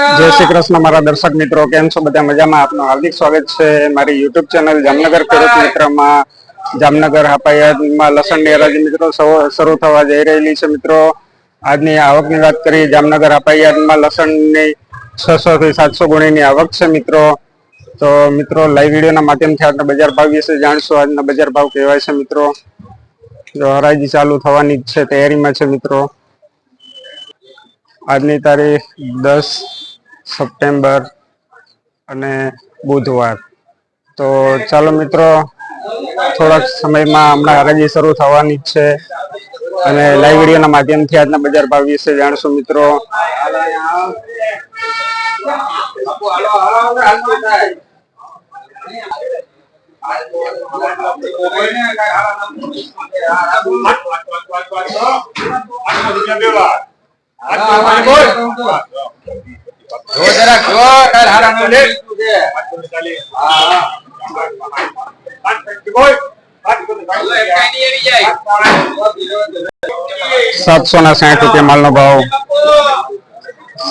जय श्री कृष्ण मारा दर्शक मित्रों केम छो बधा मजामां आपनुं हार्दिक स्वागत छे मारी यूट्यूब चेनल जामनगर खेडूत मित्र में। जामनगर हपायातमां लसणनी हराजी मित्रों शरू थवा जई रहेली छे। मित्रों आजनी आवकनी वात करीए। जामनगर हपायातमां लसणनी 600 થી 700 गुणीनी आवक छे मित्रों। तो मित्रों लाइव विडियोना माध्यमथी आपणे बजार भाव विषे जाणशुं। आजना बजार भाव केवा छे मित्रों। जो हराजी चालू थवानी छे तैयारीमां छे मित्रों। આજની તારીખ 10 સપ્ટેમ્બર અને બુધવાર। તો ચાલો મિત્રો થોડાક સમયમાં હમણાં હરાજી શરૂ થવાની છે અને લાઈવ વિડીયોના માધ્યમથી આજના બજાર ભાવ વિશે જાણશું મિત્રો। ₹760 माल नो भाव।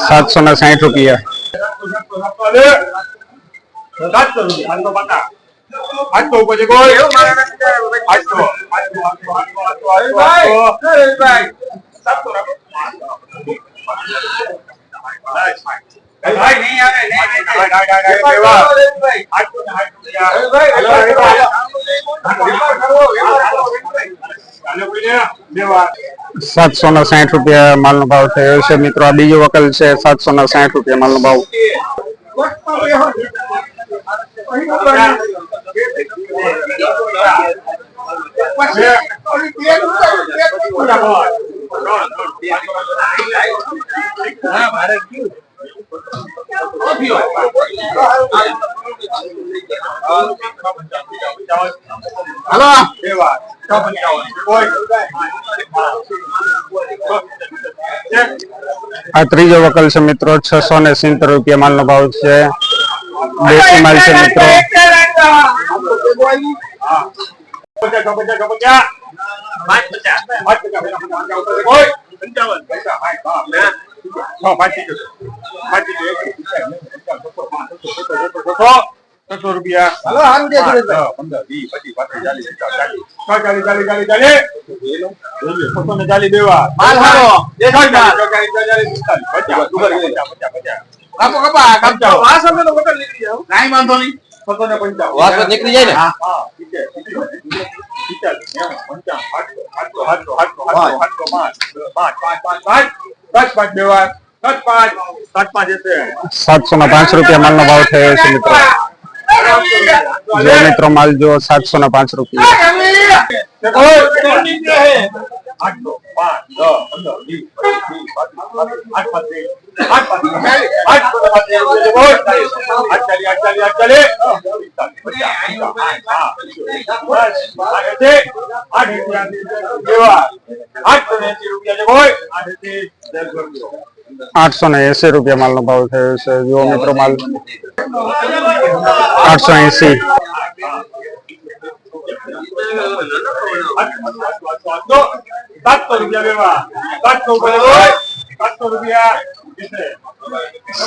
760 रुपया। ₹760 माल नो भाव थयो छे मित्रों। आ बीजो वकल छे। ₹760 माल नो भाव। आ त्रीजो वकल छे मित्रों। ₹670 माल नो भाव छे। देसी माल छे मित्रों। ₹600 નીકળી જાય ને। ₹705 माल नो भाव थयो छे मित्रों। जो मित्रों माल जो ₹705। ₹880 माल नो भाव थयो छे। जो मित्रों माल 880।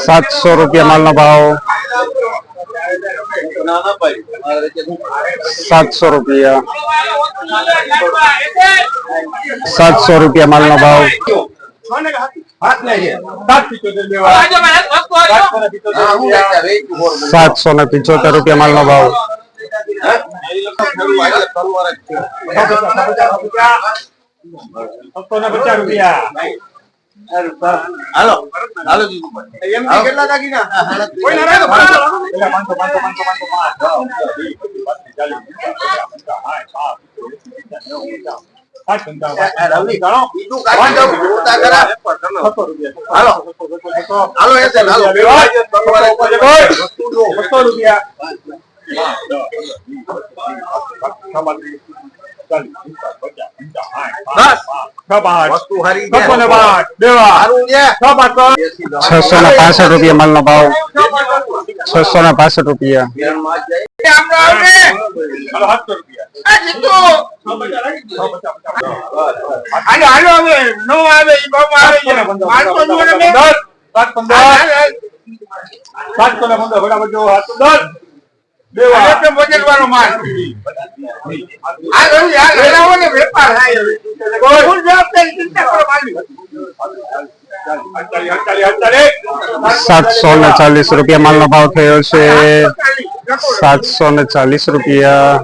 ₹700 माल नो भाव। ₹700। ₹700 माल नो भाव। ₹775 माल नो भाव। ₹665 माल नो भाव। ₹665। ₹740 માલનો ભાવ થયો છે. ₹740.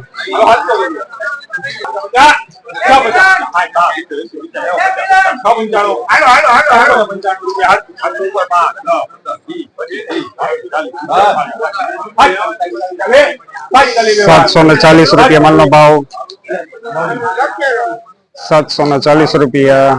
₹740 માલનો ભાવ. ₹740.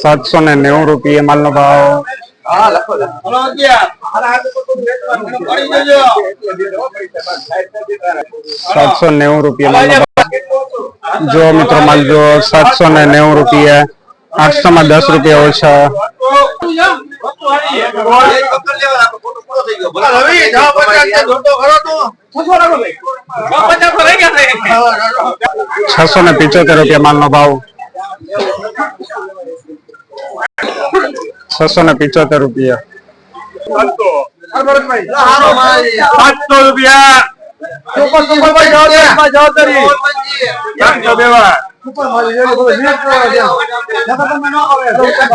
₹790 માલનો ભાવ. ₹790 માલનો ભાવ. જો મિત્રો માલ જો ₹790. 800 માં ₹10 ઓછા. ₹675 માલનો ભાવ. ₹675.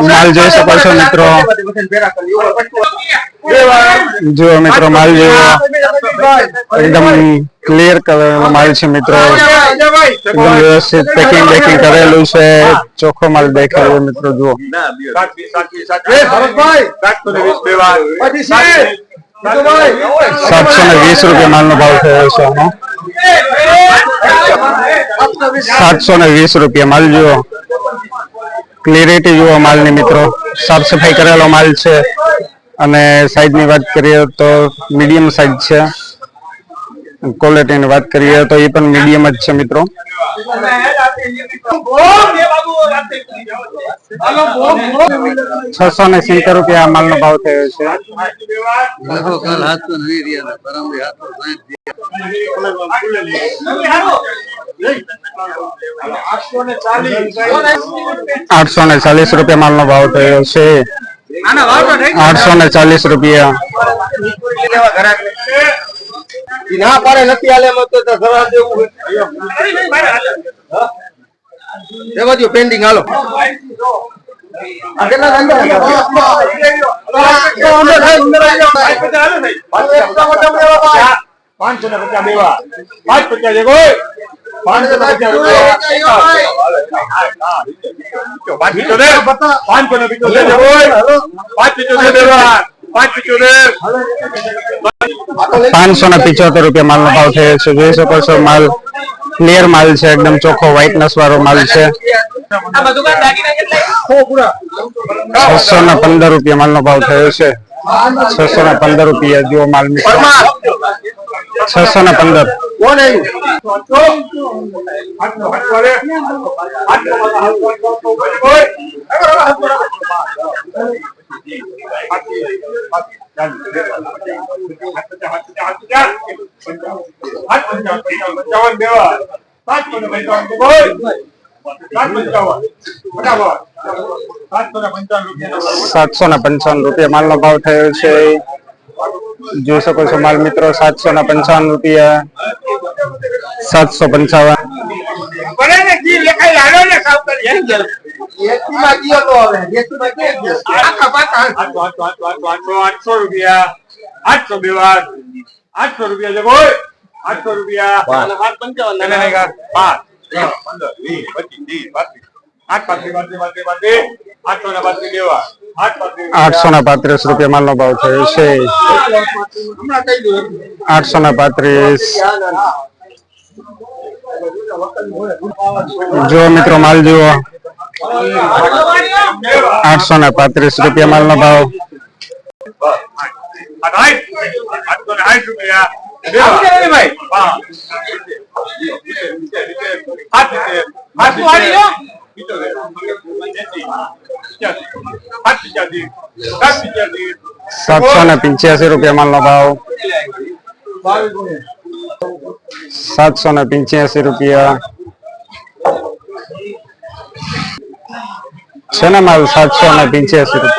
માલ જોઈ શકો છો મિત્રો. જો મિત્રો માલ જેવો એકદમ ક્લિયર કલર માલ છે મિત્રો. એકદમ વ્યવસ્થિત પેકિંગ કરેલું છે. ચોખ્ખો માલ દેખાય મિત્રો. જુઓ ₹720 માલનો ભાવ થયો છે. ₹720 માલ જુઓ. ક્લિયરિટી જુઓ માલની મિત્રો. સાફ સફાઈ કરેલો માલ છે. અને સાઈઝ ની વાત કરીએ તો મીડિયમ સાઈઝ છે. ક્વોલિટી ની વાત કરીએ તો એ પણ મીડિયમ જ છે મિત્રો. ₹670 માલનો ભાવ થયો છે. 840 માલનો ભાવ થયો છે. 840 ના પાડે નથી હાલે તો ધરા દેવું રેવા દો પેન્ડિંગ હાલો. ₹575 માલનો ભાવ થયો છે. જોઈ શકો છો માલ ક્લિયર માલ છે. એકદમ ચોખ્ખો વ્હાઇટનેસ વાળો માલ છે. ₹615 માલનો ભાવ થયો છે. ₹615 જો માલ મિત્રો. 615. ₹755 માલનો ભાવ થયો છે. જોઈ શકો છો માલ મિત્રો. ₹755. 755. ₹835 માલનો ભાવ થયો છે. 835. જો મિત્રો માલ જુઓ. ₹835 માલનો ભાવ. ₹785 માલનો ભાવ, ₹785 છે ને માલ, ₹785.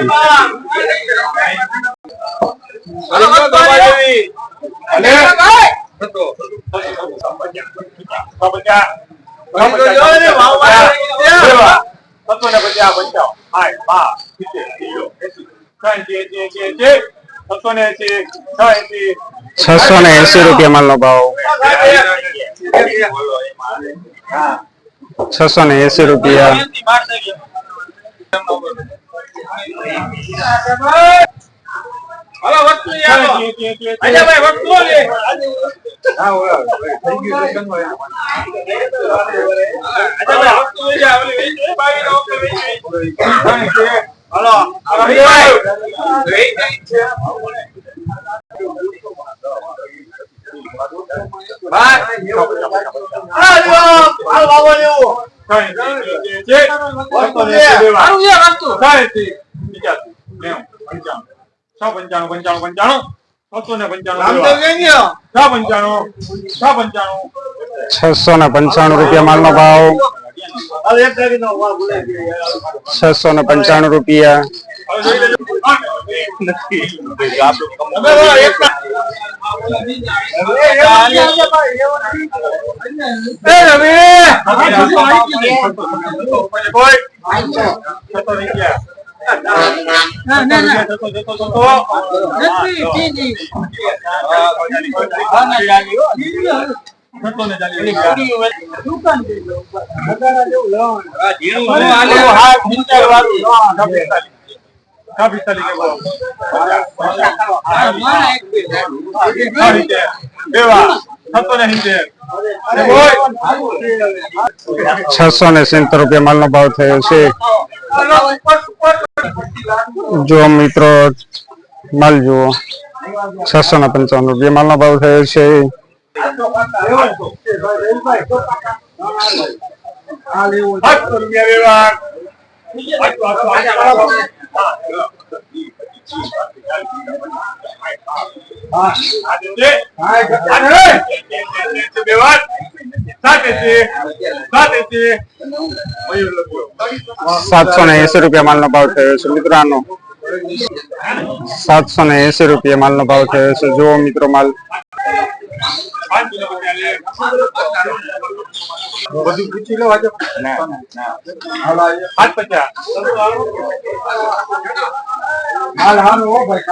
₹680 માલનો ભાવ, ₹680. ₹695 માલનો ભાવ, ₹695. ₹670 માલનો ભાવ થયો છે. જો મિત્રો માલ જુઓ, ₹655 માલનો ભાવ થયો છે. ₹780 માલનો ભાવ થયો છે મિત્રો. આનો ₹780 માલનો ભાવ થયો છે. જુઓ મિત્રો માલ. બધું પૂછી લો આજે. હાલ હાલ હો ભાઈ,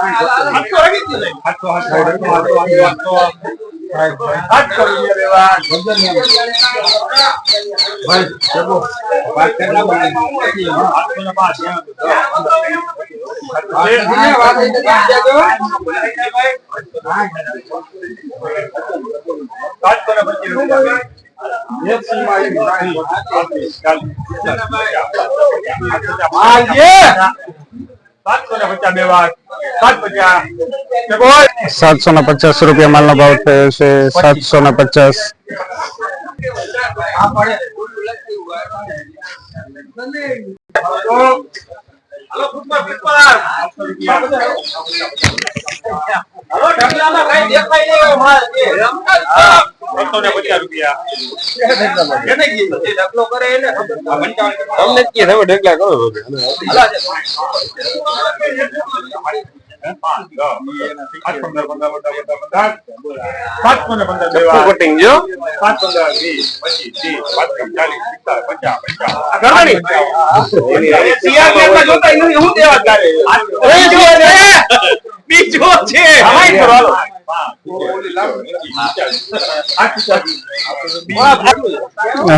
₹750 માલનો ભાવ થયો છે. 750.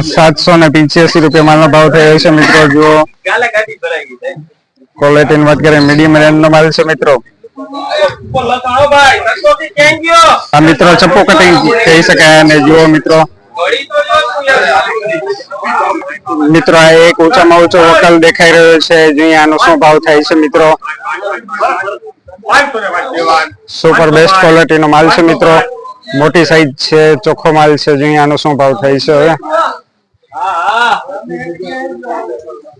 ₹785 માલનો ભાવ થયો છે મિત્રો. જુઓ ક્વોલિટી ની વાત કરીએ, મીડિયમ રેન્જ નો માલ છે મિત્રો. આ મિત્રો ચપ્પુ કટિંગ કહી શકાય. અને જુઓ મિત્રો, મિત્રો આ એક ઊંચામાં ઊંચો વકલ દેખાઈ રહ્યો છે. જોઈએ આનો શું ભાવ થાય છે મિત્રો. સુપર બેસ્ટ ક્વોલિટી નો માલ છે મિત્રો. મોટી સાઈઝ છે, ચોખ્ખો માલ છે. જોઈએ આનો શું ભાવ થાય છે હવે.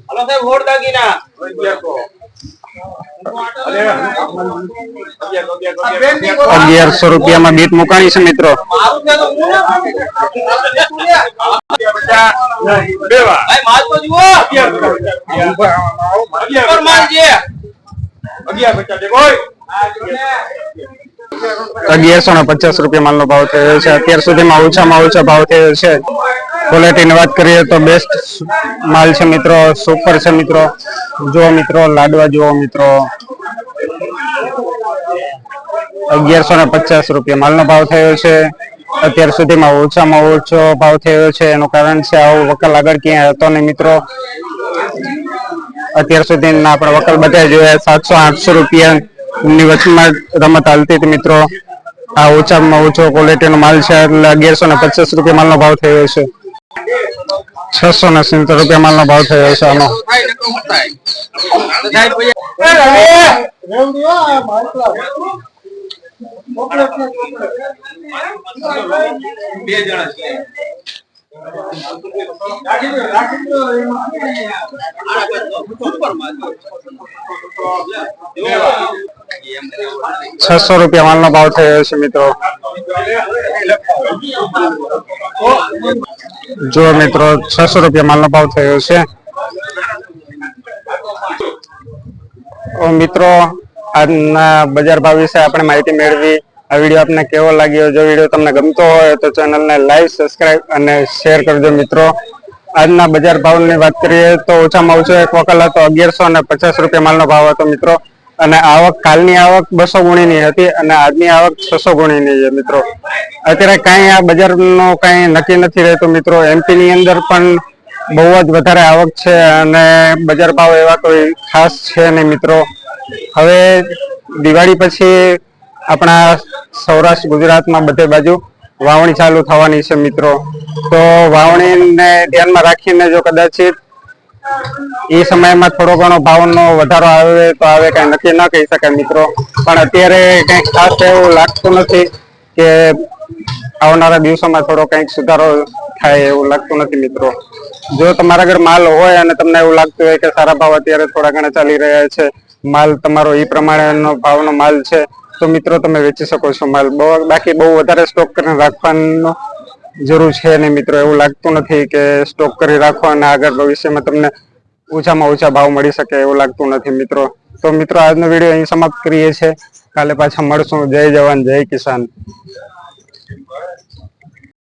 હલો સાહેબ વોટ દાગીના 1100 રૂપિયામાં બીટ મુકાણી છે મિત્રો. મારું છે તો હું ભાઈ માલ તો જુઓ 11 માલ છે 1150 રૂપિયા માલનો ભાવ થયો છે. અત્યાર સુધીમાં ઓછામાં ઓછો ભાવ થયો છે. ક્વોલિટીની વાત કરીએ તો બેસ્ટ માલ છે મિત્રો, સુપર છે મિત્રો. જો મિત્રો લાડવા જુઓ મિત્રો, 1150 રૂપિયા માલનો ભાવ થયો છે. અત્યાર સુધીમાં ઓછામાં ઓછો ભાવ થયો છે. એનું કારણ છે આવો વકલ આગળ ક્યાંય હતો નહીં મિત્રો. અત્યાર સુધીના આપણે વકલ બધા જોયા 700-800 રૂપિયાની વચમાં રમત હાલતી હતી મિત્રો. આ ઓછામાં ઓછો ક્વોલિટીનો માલ છે એટલે 1150 રૂપિયા માલનો ભાવ થયો છે. 670 રૂપિયા માલનો ભાવ થયો છે આનો. બે જણા છે 600 રૂપિયા માલનો ભાવ થયો છે મિત્રો. જો મિત્રો 600 રૂપિયા માલનો ભાવ થયો છે. મિત્રો આજના બજાર ભાવ વિશે આપણે માહિતી મેળવી. આ વિડીયો આપને કેવો લાગ્યો? જો વિડીયો તમને ગમતો હોય તો ચેનલને લાઈક, સબસ્ક્રાઇબ અને શેર કરજો મિત્રો. આજના બજાર ભાવની વાત કરીએ તો ઓછામાં ઓછો એક વકલ હતો 1150 રૂપિયા માલનો ભાવ હતો મિત્રો. અને આવક કાલની આવક 200 ગુણીની હતી અને આજની આવક 600 ગુણીની છે મિત્રો. અત્યારે કાંઈ આ બજારનો કાંઈ નક્કી નથી રહેતું મિત્રો. એમપી ની અંદર પણ બહુ જ વધારે આવક છે અને બજાર ભાવ એવા કોઈ ખાસ છે નહીં મિત્રો. હવે દિવાળી પછી આપણા સૌરાષ્ટ્ર ગુજરાતમાં બધે બાજુ વાવણી ચાલુ થવાની છે મિત્રો. તો વાવણીને ધ્યાનમાં રાખીને જો કદાચિત એ સમયમાં થોડો ઘણો ભાવનો વધારો આવે તો આવે, કઈ નક્કી ન કહી શકાય મિત્રો. પણ અત્યારે કઈક ખાસ એવું લાગતું નથી કે આવનારા દિવસોમાં થોડો કંઈક સુધારો થાય એવું લાગતું નથી મિત્રો. જો તમારા આગળ માલ હોય અને તમને એવું લાગતું હોય કે સારા ભાવ અત્યારે થોડા ઘણા ચાલી રહ્યા છે, માલ તમારો એ પ્રમાણેનો ભાવનો માલ છે, તો મિત્રો તમે વેચી શકો છો માલ. બાકી બહુ વધારે સ્ટોક કરીને રાખવાનો જરૂર છે નહીં મિત્રો. એવું લાગતું નથી કે સ્ટોક કરી રાખો અને આગળ ભવિષ્યમાં તમને ઓછામાં ઓછા ભાવ મળી શકે એવું લાગતું નથી મિત્રો. તો મિત્રો આજનો વિડીયો અહીં સમાપ્ત કરીએ છીએ. કાલે પાછા મળશું. જય જવાન જય કિસાન.